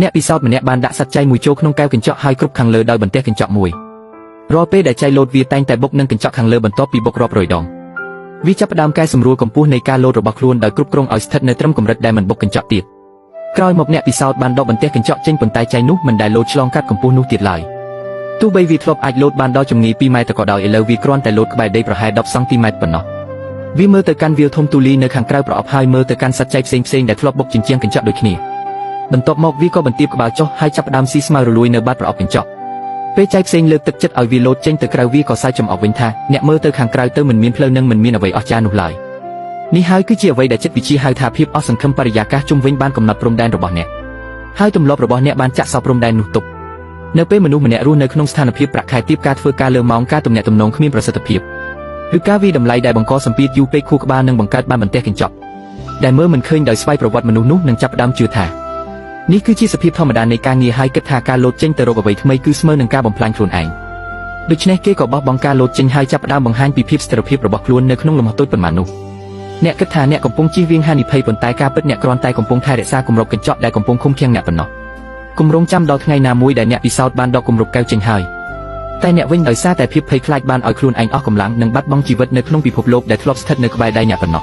អ្នកពិសោធន៍ម្នាក់បានដាក់សត្វចៃមួយចូលក្នុងកែវកញ្ចក់ហើយគ្រប់ខាងលើដោយបន្ទះកញ្ចក់មួយរាល់ពេលដែលចៃលោតវាតែងតែបុកនឹងកញ្ចក់ខាងលើបន្ទាប់ពីបុករាប់រយដងវាចាប់ផ្ដើមកែសម្រួលកម្ពស់នៃការលោតរបស់ខ្លួនដោយគ្រប់គ្រងឲ្យស្ថិតនៅត្រឹមកម្រិតដែលមិនបុកកញ្ចក់ទៀតក្រោយមកអ្នកពិសោធន៍បានដកបន្ទះកញ្ចក់ចេញប៉ុន្តែចៃនោះមិនដែលលោតឆ្លងកាត់កម្ពស់នោះទៀតឡើយទោះបីវាធ្លាប់អាចលោតបានដល់ចម្ងាយ2ម៉ែត្រក៏ដោយឥឡូវវាគ្រាន់តែលោតក្បែរដីប្រហែល10សង់ទីម៉ែត្រប៉ុណ្ណោះវាមើលទៅកាន់វាលធំទូលាយនៅខាងក្រៅប្រអប់ហើយមើលទៅកាន់សត្វចៃផ្សេងៗដែលធ្លាប់បុកជញ្ជាំងកញ្ចក់ដូចគ្នាបន្ទាប់មកវាក៏បន្ទាបក្បាលចុះហើយចាប់ផ្ដើមស៊ីស្មៅរលួយនៅបាតប្រអប់កញ្ចក់ពេលចៃផ្សេងលើកទឹកចិត្តឲ្យវាលោតចេញទៅក្រៅវាក៏សើចចំអកវិញថាអ្នកមើលទៅខាងក្រៅទៅមិនមានផ្លូវនិងមិនមានអ្វីអស្ចារ្យនោះឡើយនេះហើយគឺជាអ្វីដែលចិត្តវិទ្យាហៅថាភាពអស់សង្ឃឹមបរិយាកាសជុំវិញបានកំណត់ព្រំដែនរបស់អ្នកហើយទម្លាប់របស់អ្នកបានចាក់សោព្រំដែននោះទុកនៅពេលមនុស្សម្នាក់រស់នៅក្នុងស្ថានភាពប្រាក់ខែទាបការធ្វើការលើម៉ោងការទំនាក់ទំនងគ្មានប្រសិទ្ធភាពឬការវាយតម្លៃដែលបង្កសម្ពាធយូរពេកខួរក្បាលនឹងបង្កើតបានបន្ទះកញ្ចក់ដែលមើលមិនឃើញដោយស្វ័យប្រវត្តិមនុស្សនោះនឹងចាប់ផ្ដើមជឿថានេះគឺជាសភាពធម្មតានៃការងារហើយគិតថាការលោតចេញទៅរកអ្វីថ្មីគឺស្មើនឹងការបំផ្លាញខ្លួនឯងដូច្នេះគេក៏បោះបង់ការលោតចេញហើយចាប់ផ្ដើមបង្ហាញពីភាពស្ថិរភាពរបស់ខ្លួននៅក្នុងលំហតូចប៉ុន្មាននោះអ្នកគិតថាអ្នកកំពុងជៀសវាងហានិភ័យប៉ុន្តែការពិតអ្នកគ្រាន់តែកំពុងថែរក្សាគម្របកញ្ចក់ដែលកំពុងឃុំឃាំងអ្នកប៉ុណ្ណោះគម្រោងចាំដល់ថ្ងៃណាមួយដែលអ្នកពិសោធន៍បានដកគម្របកែវចេញហើយតែអ្នកវិញដោយសារតែភាពភ័យខ្លាចបានឲ្យខ្លួនឯងអស់កម្លាំងនិងបាត់បង់ជីវិតនៅក្នុងពិភពលោកដែលធ្លាប់ស្ថិតនៅក្បែរដៃអ្នកប៉ុណ្ណោះ